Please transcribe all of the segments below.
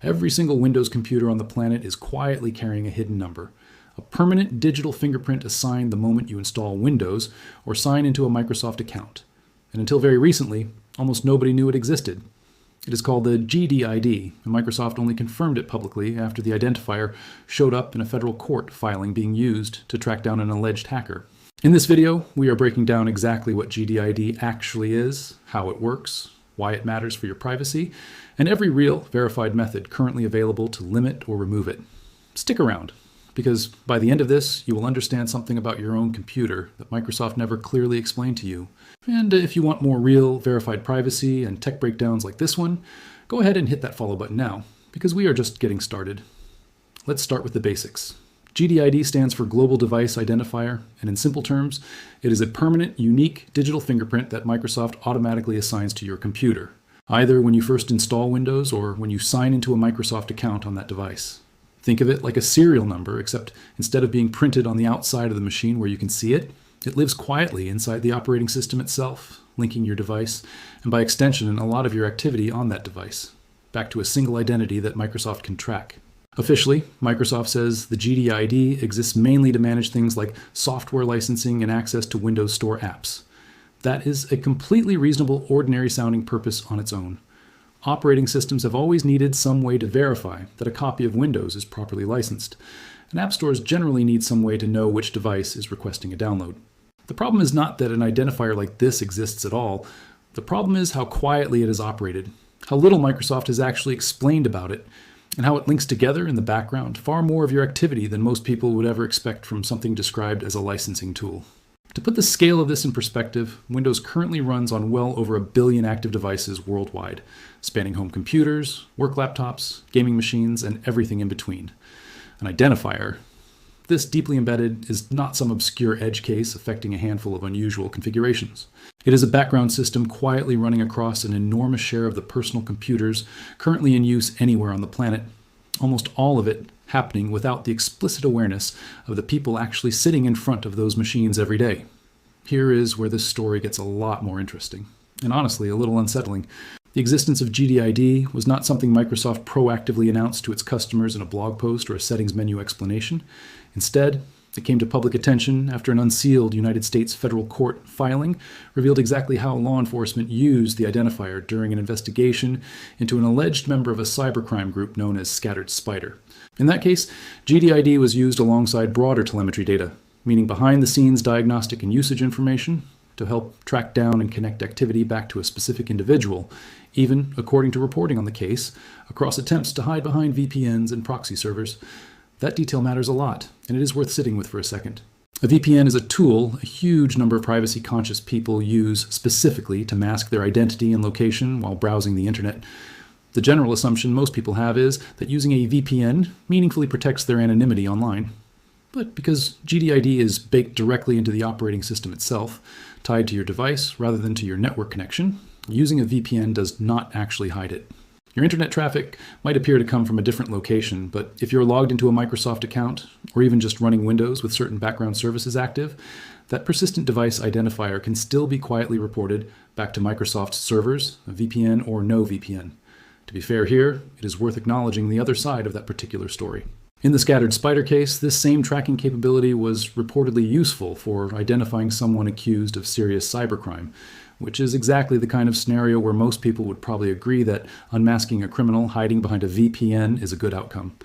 Every single Windows computer on the planet is quietly carrying a hidden number, a permanent digital fingerprint assigned the moment you install Windows or sign into a Microsoft account. And until very recently, almost nobody knew it existed. It is called the GDID, and Microsoft only confirmed it publicly after the identifier showed up in a federal court filing being used to track down an alleged hacker. In this video, we are breaking down exactly what GDID actually is, how it works, why it matters for your privacy, and every real, verified method currently available to limit or remove it. Stick around, because by the end of this, you will understand something about your own computer that Microsoft never clearly explained to you. And if you want more real, verified privacy and tech breakdowns like this one, go ahead and hit that follow button now, because we are just getting started. Let's start with the basics. GDID stands for Global Device Identifier, and in simple terms, it is a permanent, unique digital fingerprint that Microsoft automatically assigns to your computer, either when you first install Windows or when you sign into a Microsoft account on that device. Think of it like a serial number, except instead of being printed on the outside of the machine where you can see it, it lives quietly inside the operating system itself, linking your device, and by extension, a lot of your activity on that device, back to a single identity that Microsoft can track. Officially, Microsoft says the GDID exists mainly to manage things like software licensing and access to Windows Store apps. That is a completely reasonable, ordinary-sounding purpose on its own. Operating systems have always needed some way to verify that a copy of Windows is properly licensed, and app stores generally need some way to know which device is requesting a download. The problem is not that an identifier like this exists at all. The problem is how quietly it is operated, how little Microsoft has actually explained about it, and how it links together in the background far more of your activity than most people would ever expect from something described as a licensing tool. To put the scale of this in perspective, Windows currently runs on well over 1 billion active devices worldwide, spanning home computers, work laptops, gaming machines, and everything in between. An identifier, this deeply embedded, is not some obscure edge case affecting a handful of unusual configurations. It is a background system quietly running across an enormous share of the personal computers currently in use anywhere on the planet, almost all of it happening without the explicit awareness of the people actually sitting in front of those machines every day. Here is where this story gets a lot more interesting, and honestly a little unsettling. The existence of GDID was not something Microsoft proactively announced to its customers in a blog post or a settings menu explanation. Instead, it came to public attention after an unsealed United States federal court filing revealed exactly how law enforcement used the identifier during an investigation into an alleged member of a cybercrime group known as Scattered Spider. In that case, GDID was used alongside broader telemetry data, meaning behind-the-scenes diagnostic and usage information, to help track down and connect activity back to a specific individual, even, according to reporting on the case, across attempts to hide behind VPNs and proxy servers. That detail matters a lot, and it is worth sitting with for a second. A VPN is a tool a huge number of privacy-conscious people use specifically to mask their identity and location while browsing the internet. The general assumption most people have is that using a VPN meaningfully protects their anonymity online. But because GDID is baked directly into the operating system itself, tied to your device rather than to your network connection, using a VPN does not actually hide it. Your internet traffic might appear to come from a different location, but if you're logged into a Microsoft account, or even just running Windows with certain background services active, that persistent device identifier can still be quietly reported back to Microsoft's servers, a VPN or no VPN. To be fair here, it is worth acknowledging the other side of that particular story. In the Scattered Spider case, this same tracking capability was reportedly useful for identifying someone accused of serious cybercrime, which is exactly the kind of scenario where most people would probably agree that unmasking a criminal hiding behind a VPN is a good outcome.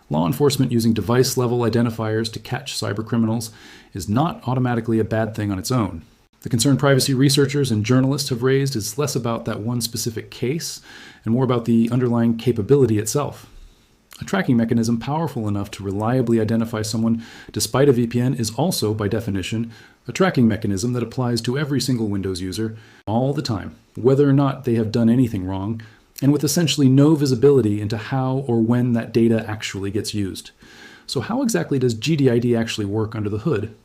Law enforcement using device-level identifiers to catch cybercriminals is not automatically a bad thing on its own. The concern privacy researchers and journalists have raised is less about that one specific case and more about the underlying capability itself. A tracking mechanism powerful enough to reliably identify someone despite a VPN is also, by definition, a tracking mechanism that applies to every single Windows user all the time, whether or not they have done anything wrong, and with essentially no visibility into how or when that data actually gets used. So how exactly does GDID actually work under the hood?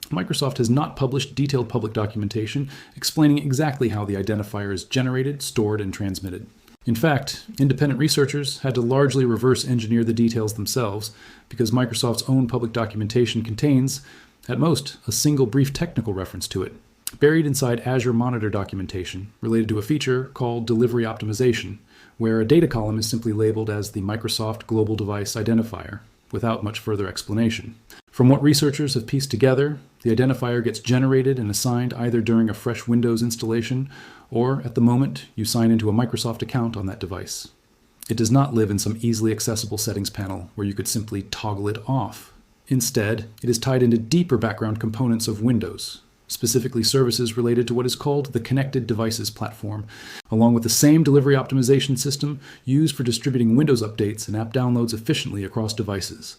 Microsoft has not published detailed public documentation explaining exactly how the identifier is generated, stored, and transmitted. In fact, independent researchers had to largely reverse engineer the details themselves because Microsoft's own public documentation contains, at most, a single brief technical reference to it, buried inside Azure Monitor documentation related to a feature called delivery optimization, where a data column is simply labeled as the Microsoft Global Device Identifier, without much further explanation. From what researchers have pieced together, the identifier gets generated and assigned either during a fresh Windows installation or at the moment you sign into a Microsoft account on that device. It does not live in some easily accessible settings panel where you could simply toggle it off. Instead, it is tied into deeper background components of Windows, specifically services related to what is called the Connected Devices platform, along with the same delivery optimization system used for distributing Windows updates and app downloads efficiently across devices.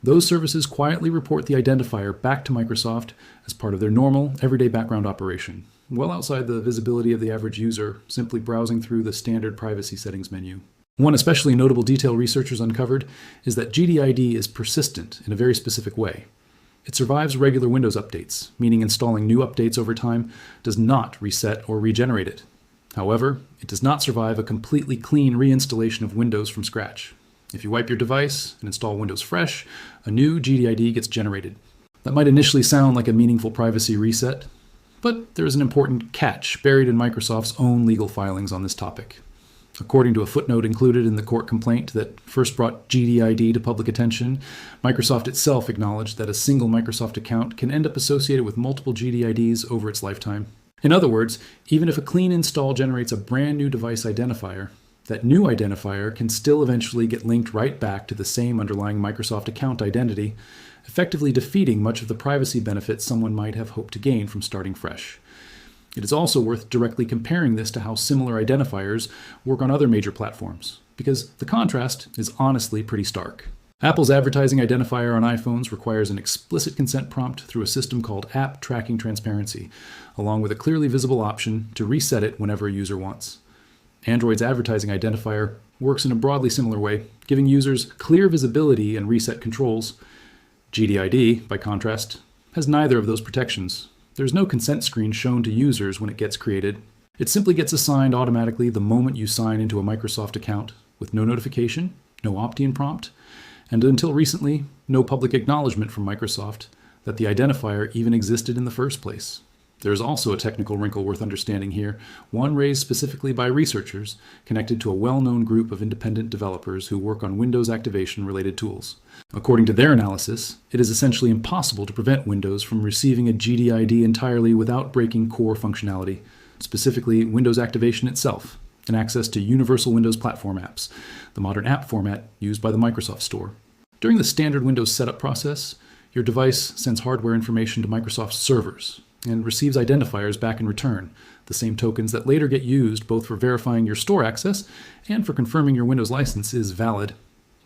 Those services quietly report the identifier back to Microsoft as part of their normal, everyday background operation, well outside the visibility of the average user simply browsing through the standard privacy settings menu. One especially notable detail researchers uncovered is that GDID is persistent in a very specific way. It survives regular Windows updates, meaning installing new updates over time does not reset or regenerate it. However, it does not survive a completely clean reinstallation of Windows from scratch. If you wipe your device and install Windows fresh, a new GDID gets generated. That might initially sound like a meaningful privacy reset, but there is an important catch buried in Microsoft's own legal filings on this topic. According to a footnote included in the court complaint that first brought GDID to public attention, Microsoft itself acknowledged that a single Microsoft account can end up associated with multiple GDIDs over its lifetime. In other words, even if a clean install generates a brand new device identifier, that new identifier can still eventually get linked right back to the same underlying Microsoft account identity, effectively defeating much of the privacy benefits someone might have hoped to gain from starting fresh. It is also worth directly comparing this to how similar identifiers work on other major platforms, because the contrast is honestly pretty stark. Apple's advertising identifier on iPhones requires an explicit consent prompt through a system called App Tracking Transparency, along with a clearly visible option to reset it whenever a user wants. Android's advertising identifier works in a broadly similar way, giving users clear visibility and reset controls. GDID, by contrast, has neither of those protections. There's no consent screen shown to users when it gets created. It simply gets assigned automatically the moment you sign into a Microsoft account, with no notification, no opt-in prompt, and until recently, no public acknowledgement from Microsoft that the identifier even existed in the first place. There is also a technical wrinkle worth understanding here, one raised specifically by researchers connected to a well-known group of independent developers who work on Windows activation-related tools. According to their analysis, it is essentially impossible to prevent Windows from receiving a GDID entirely without breaking core functionality, specifically Windows activation itself, and access to universal Windows platform apps, the modern app format used by the Microsoft Store. During the standard Windows setup process, your device sends hardware information to Microsoft's servers and receives identifiers back in return, the same tokens that later get used both for verifying your store access and for confirming your Windows license is valid.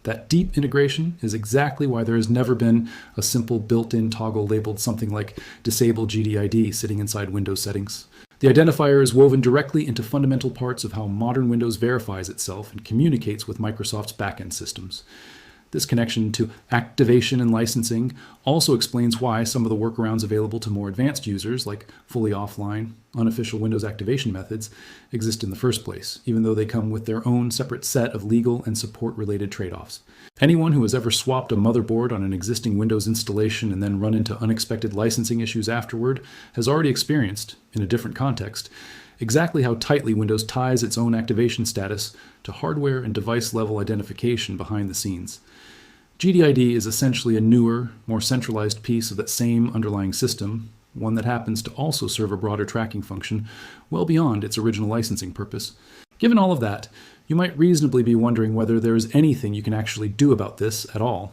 That deep integration is exactly why there has never been a simple built-in toggle labeled something like Disable GDID sitting inside Windows settings. The identifier is woven directly into fundamental parts of how modern Windows verifies itself and communicates with Microsoft's backend systems. This connection to activation and licensing also explains why some of the workarounds available to more advanced users, like fully offline, unofficial Windows activation methods, exist in the first place, even though they come with their own separate set of legal and support-related trade-offs. Anyone who has ever swapped a motherboard on an existing Windows installation and then run into unexpected licensing issues afterward has already experienced, in a different context, exactly how tightly Windows ties its own activation status to hardware and device-level identification behind the scenes. GDID is essentially a newer, more centralized piece of that same underlying system, one that happens to also serve a broader tracking function well beyond its original licensing purpose. Given all of that, you might reasonably be wondering whether there is anything you can actually do about this at all.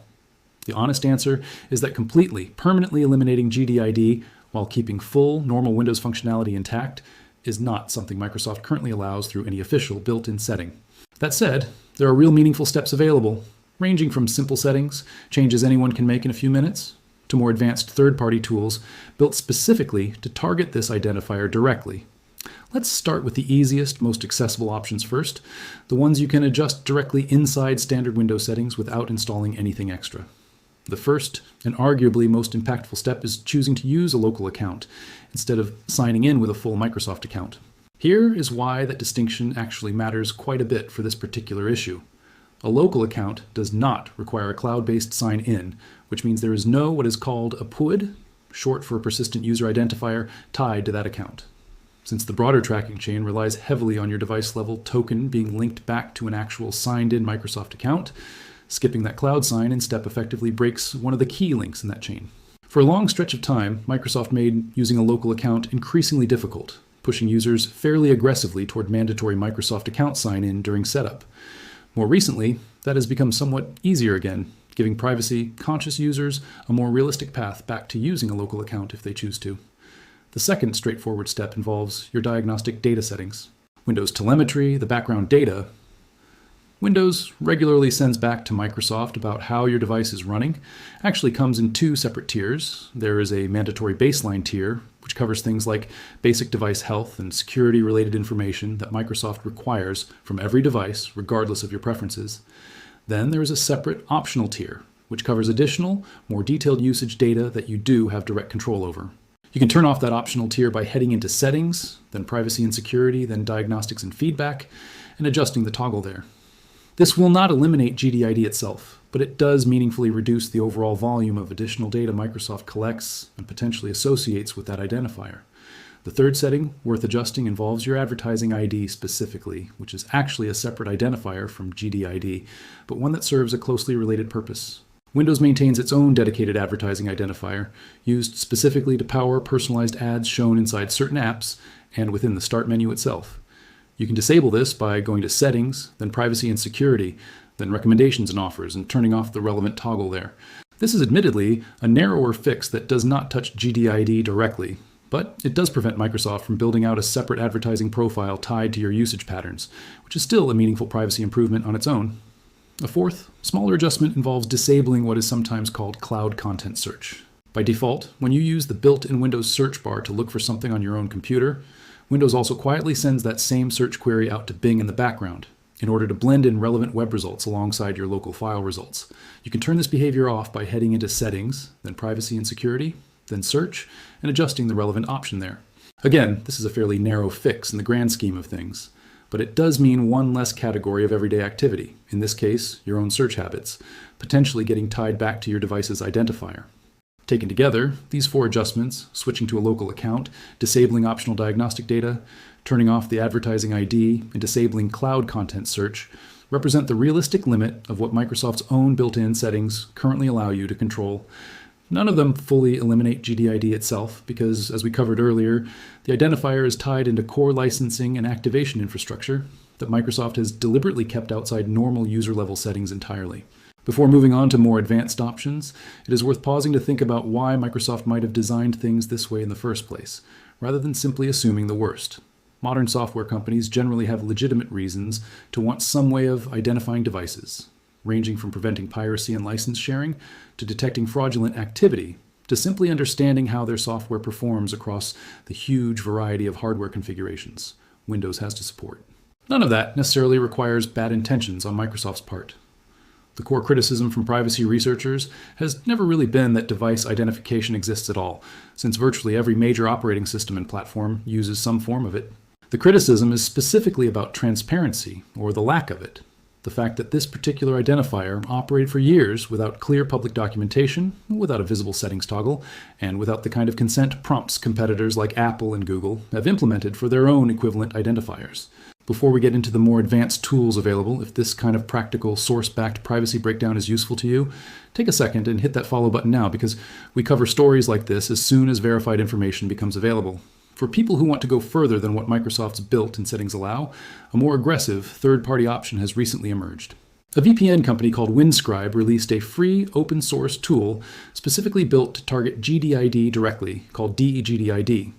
The honest answer is that completely, permanently eliminating GDID while keeping full, normal Windows functionality intact is not something Microsoft currently allows through any official built-in setting. That said, there are real meaningful steps available, ranging from simple settings, changes anyone can make in a few minutes, to more advanced third-party tools built specifically to target this identifier directly. Let's start with the easiest, most accessible options first, the ones you can adjust directly inside standard Windows settings without installing anything extra. The first, and arguably most impactful step, is choosing to use a local account instead of signing in with a full Microsoft account. Here is why that distinction actually matters quite a bit for this particular issue. A local account does not require a cloud-based sign-in, which means there is no what is called a PUID, short for a persistent user identifier, tied to that account. since the broader tracking chain relies heavily on your device-level token being linked back to an actual signed-in Microsoft account. Skipping that cloud sign in step effectively breaks one of the key links in that chain. For a long stretch of time, Microsoft made using a local account increasingly difficult, pushing users fairly aggressively toward mandatory Microsoft account sign-in during setup. More recently, that has become somewhat easier again, giving privacy-conscious users a more realistic path back to using a local account if they choose to. The second straightforward step involves your diagnostic data settings. Windows Telemetry, the background data. Windows regularly sends back to Microsoft about how your device is running. Actually comes in two separate tiers. There is a mandatory baseline tier, which covers things like basic device health and security-related information that Microsoft requires from every device, regardless of your preferences. Then there is a separate optional tier, which covers additional, more detailed usage data that you do have direct control over. You can turn off that optional tier by heading into Settings, then Privacy and Security, then Diagnostics and Feedback, and adjusting the toggle there. This will not eliminate GDID itself, but it does meaningfully reduce the overall volume of additional data Microsoft collects and potentially associates with that identifier. The third setting worth adjusting involves your advertising ID specifically, which is actually a separate identifier from GDID, but one that serves a closely related purpose. Windows maintains its own dedicated advertising identifier, used specifically to power personalized ads shown inside certain apps and within the Start menu itself. You can disable this by going to Settings, then Privacy and Security, then Recommendations and Offers, and turning off the relevant toggle there. This is admittedly a narrower fix that does not touch GDID directly, but it does prevent Microsoft from building out a separate advertising profile tied to your usage patterns, which is still a meaningful privacy improvement on its own. A fourth, smaller adjustment involves disabling what is sometimes called cloud content search. By default, when you use the built-in Windows search bar to look for something on your own computer, Windows also quietly sends that same search query out to Bing in the background in order to blend in relevant web results alongside your local file results. You can turn this behavior off by heading into Settings, then Privacy and Security, then Search, and adjusting the relevant option there. Again, this is a fairly narrow fix in the grand scheme of things, but it does mean one less category of everyday activity, in this case, your own search habits, potentially getting tied back to your device's identifier. Taken together, these four adjustments, switching to a local account, disabling optional diagnostic data, turning off the advertising ID, and disabling cloud content search, represent the realistic limit of what Microsoft's own built-in settings currently allow you to control. None of them fully eliminate GDID itself because, as we covered earlier, the identifier is tied into core licensing and activation infrastructure that Microsoft has deliberately kept outside normal user-level settings entirely. Before moving on to more advanced options, it is worth pausing to think about why Microsoft might have designed things this way in the first place, rather than simply assuming the worst. Modern software companies generally have legitimate reasons to want some way of identifying devices, ranging from preventing piracy and license sharing to detecting fraudulent activity, to simply understanding how their software performs across the huge variety of hardware configurations Windows has to support. None of that necessarily requires bad intentions on Microsoft's part. The core criticism from privacy researchers has never really been that device identification exists at all, since virtually every major operating system and platform uses some form of it. The criticism is specifically about transparency, or the lack of it. The fact that this particular identifier operated for years without clear public documentation, without a visible settings toggle, and without the kind of consent prompts competitors like Apple and Google have implemented for their own equivalent identifiers. Before we get into the more advanced tools available, if this kind of practical, source-backed privacy breakdown is useful to you, take a second and hit that follow button now, because we cover stories like this as soon as verified information becomes available. For people who want to go further than what Microsoft's built and settings allow, a more aggressive third-party option has recently emerged. A VPN company called Windscribe released a free open-source tool specifically built to target GDID directly, called deGDID.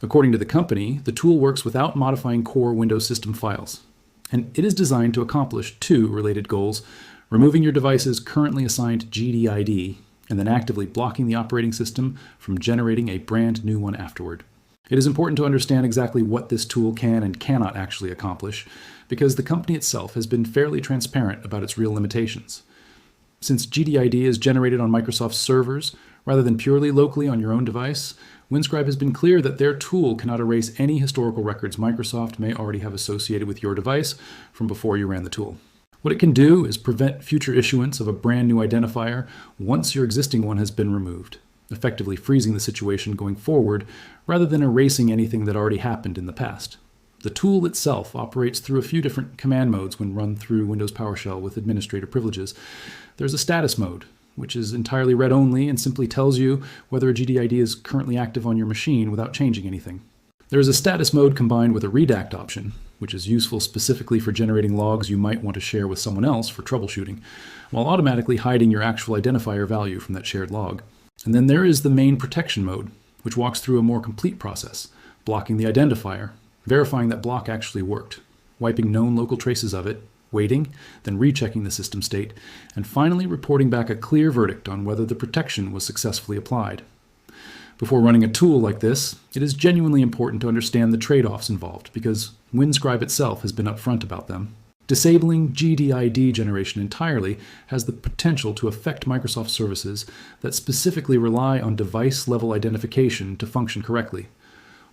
According to the company, the tool works without modifying core Windows system files, and it is designed to accomplish two related goals: removing your device's currently assigned GDID and then actively blocking the operating system from generating a brand new one afterward. It is important to understand exactly what this tool can and cannot actually accomplish, because the company itself has been fairly transparent about its real limitations. Since GDID is generated on Microsoft's servers rather than purely locally on your own device, Windscribe has been clear that their tool cannot erase any historical records Microsoft may already have associated with your device from before you ran the tool. What it can do is prevent future issuance of a brand new identifier once your existing one has been removed. effectively freezing the situation going forward rather than erasing anything that already happened in the past. The tool itself operates through a few different command modes when run through Windows PowerShell with administrator privileges. There's a status mode, which is entirely read-only and simply tells you whether a GDID is currently active on your machine without changing anything. There is a status mode combined with a redact option, which is useful specifically for generating logs you might want to share with someone else for troubleshooting, while automatically hiding your actual identifier value from that shared log. And then there is the main protection mode, which walks through a more complete process, blocking the identifier, verifying that block actually worked, wiping known local traces of it, waiting, then rechecking the system state, and finally reporting back a clear verdict on whether the protection was successfully applied. Before running a tool like this, it is genuinely important to understand the trade-offs involved because Windscribe itself has been upfront about them. Disabling GDID generation entirely has the potential to affect Microsoft services that specifically rely on device-level identification to function correctly.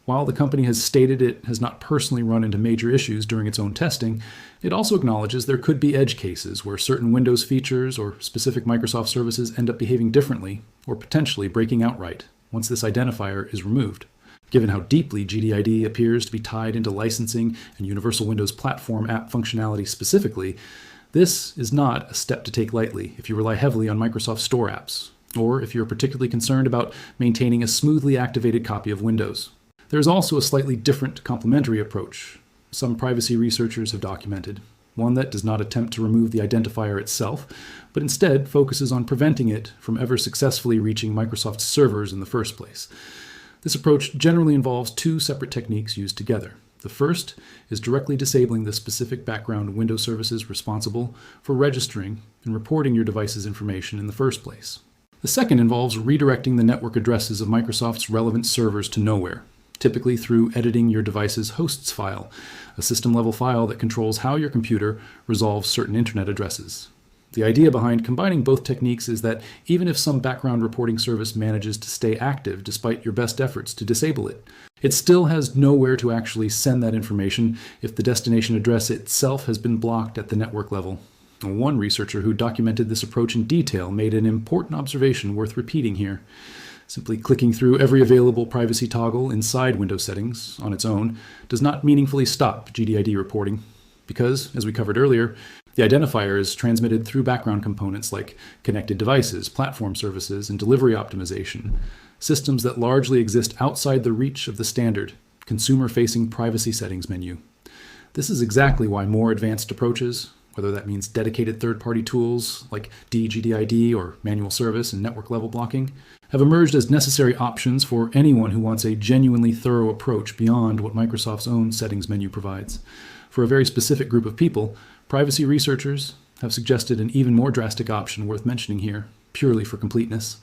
While the company has stated it has not personally run into major issues during its own testing, it also acknowledges there could be edge cases where certain Windows features or specific Microsoft services end up behaving differently or potentially breaking outright once this identifier is removed. Given how deeply GDID appears to be tied into licensing and Universal Windows Platform app functionality specifically, this is not a step to take lightly if you rely heavily on Microsoft Store apps, or if you're particularly concerned about maintaining a smoothly activated copy of Windows. There is also a slightly different complementary approach some privacy researchers have documented, one that does not attempt to remove the identifier itself, but instead focuses on preventing it from ever successfully reaching Microsoft's servers in the first place. This approach generally involves two separate techniques used together. The first is directly disabling the specific background Windows services responsible for registering and reporting your device's information in the first place. The second involves redirecting the network addresses of Microsoft's relevant servers to nowhere, typically through editing your device's hosts file, a system-level file that controls how your computer resolves certain internet addresses. The idea behind combining both techniques is that even if some background reporting service manages to stay active despite your best efforts to disable it, it still has nowhere to actually send that information if the destination address itself has been blocked at the network level. One researcher who documented this approach in detail made an important observation worth repeating here. Simply clicking through every available privacy toggle inside Windows settings on its own does not meaningfully stop GDID reporting because, as we covered earlier, the identifier is transmitted through background components like connected devices, platform services, and delivery optimization, systems that largely exist outside the reach of the standard consumer-facing privacy settings menu. This is exactly why more advanced approaches, whether that means dedicated third-party tools like deGDID or manual service and network-level blocking, have emerged as necessary options for anyone who wants a genuinely thorough approach beyond what Microsoft's own settings menu provides. For a very specific group of people, privacy researchers have suggested an even more drastic option worth mentioning here, purely for completeness.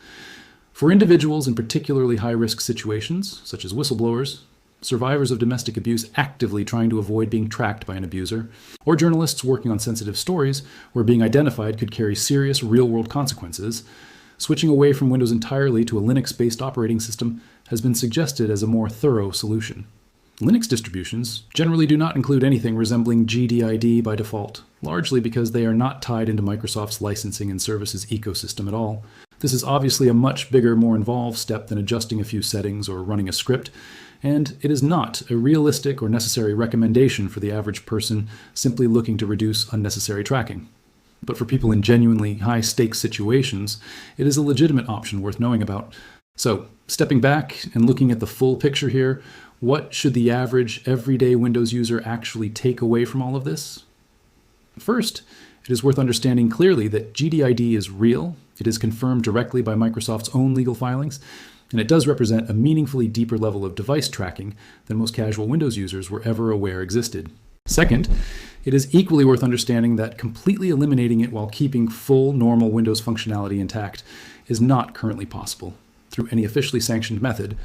For individuals in particularly high-risk situations, such as whistleblowers, survivors of domestic abuse actively trying to avoid being tracked by an abuser, or journalists working on sensitive stories where being identified could carry serious real-world consequences, switching away from Windows entirely to a Linux-based operating system has been suggested as a more thorough solution. Linux distributions generally do not include anything resembling GDID by default, largely because they are not tied into Microsoft's licensing and services ecosystem at all. This is obviously a much bigger, more involved step than adjusting a few settings or running a script, and it is not a realistic or necessary recommendation for the average person simply looking to reduce unnecessary tracking. But for people in genuinely high-stakes situations, it is a legitimate option worth knowing about. So, stepping back and looking at the full picture here, what should the average, everyday Windows user actually take away from all of this? First, it is worth understanding clearly that GDID is real, it is confirmed directly by Microsoft's own legal filings, and it does represent a meaningfully deeper level of device tracking than most casual Windows users were ever aware existed. Second, it is equally worth understanding that completely eliminating it while keeping full normal Windows functionality intact is not currently possible through any officially sanctioned method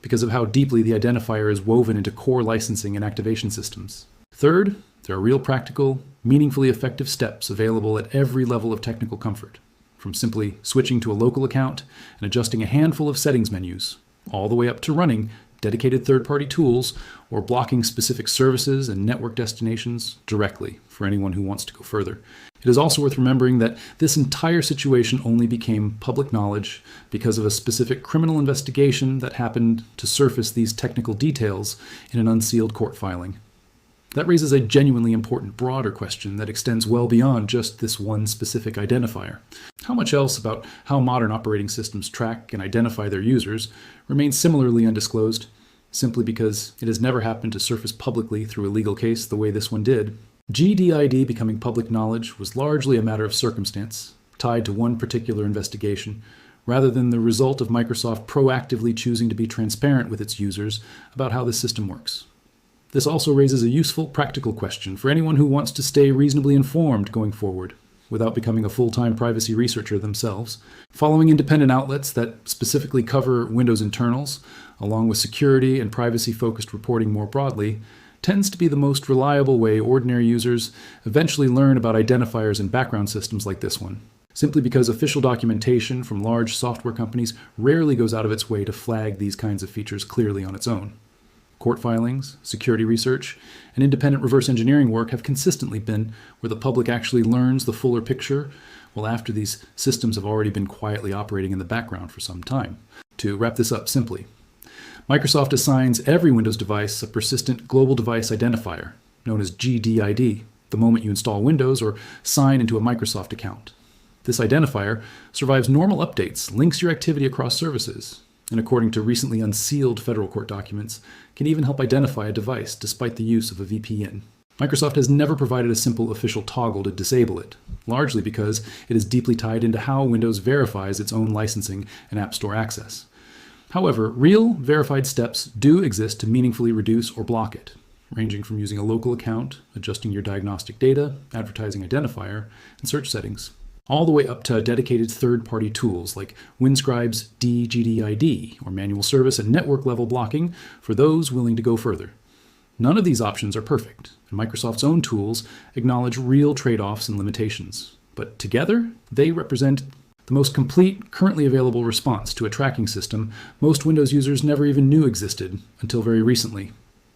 because of how deeply the identifier is woven into core licensing and activation systems. Third, there are real practical, meaningfully effective steps available at every level of technical comfort, from simply switching to a local account and adjusting a handful of settings menus, all the way up to running dedicated third-party tools, or blocking specific services and network destinations directly for anyone who wants to go further. It is also worth remembering that this entire situation only became public knowledge because of a specific criminal investigation that happened to surface these technical details in an unsealed court filing. That raises a genuinely important broader question that extends well beyond just this one specific identifier. How much else about how modern operating systems track and identify their users remains similarly undisclosed, simply because it has never happened to surface publicly through a legal case the way this one did. GDID becoming public knowledge was largely a matter of circumstance, tied to one particular investigation, rather than the result of Microsoft proactively choosing to be transparent with its users about how the system works. This also raises a useful, practical question for anyone who wants to stay reasonably informed going forward, without becoming a full-time privacy researcher themselves. Following independent outlets that specifically cover Windows internals, along with security and privacy-focused reporting more broadly, tends to be the most reliable way ordinary users eventually learn about identifiers and background systems like this one, simply because official documentation from large software companies rarely goes out of its way to flag these kinds of features clearly on its own. Court filings, security research, and independent reverse engineering work have consistently been where the public actually learns the fuller picture, while after these systems have already been quietly operating in the background for some time. To wrap this up simply, Microsoft assigns every Windows device a persistent Global Device Identifier, known as GDID, the moment you install Windows or sign into a Microsoft account. This identifier survives normal updates, links your activity across services, and according to recently unsealed federal court documents, can even help identify a device despite the use of a VPN. Microsoft has never provided a simple official toggle to disable it, largely because it is deeply tied into how Windows verifies its own licensing and App Store access. However, real, verified steps do exist to meaningfully reduce or block it, ranging from using a local account, adjusting your diagnostic data, advertising identifier, and search settings, all the way up to dedicated third-party tools like Windscribe's deGDID, or manual service and network-level blocking for those willing to go further. None of these options are perfect, and Microsoft's own tools acknowledge real trade-offs and limitations. But together, they represent the most complete, currently available response to a tracking system most Windows users never even knew existed until very recently.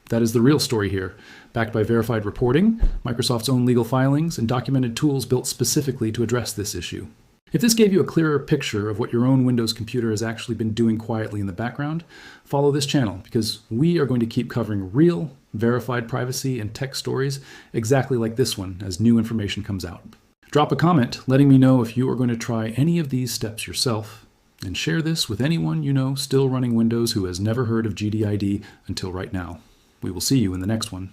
That is the real story here, backed by verified reporting, Microsoft's own legal filings, and documented tools built specifically to address this issue. If this gave you a clearer picture of what your own Windows computer has actually been doing quietly in the background, follow this channel, because we are going to keep covering real, verified privacy and tech stories exactly like this one as new information comes out. Drop a comment letting me know if you are going to try any of these steps yourself, and share this with anyone you know still running Windows who has never heard of GDID until right now. We will see you in the next one.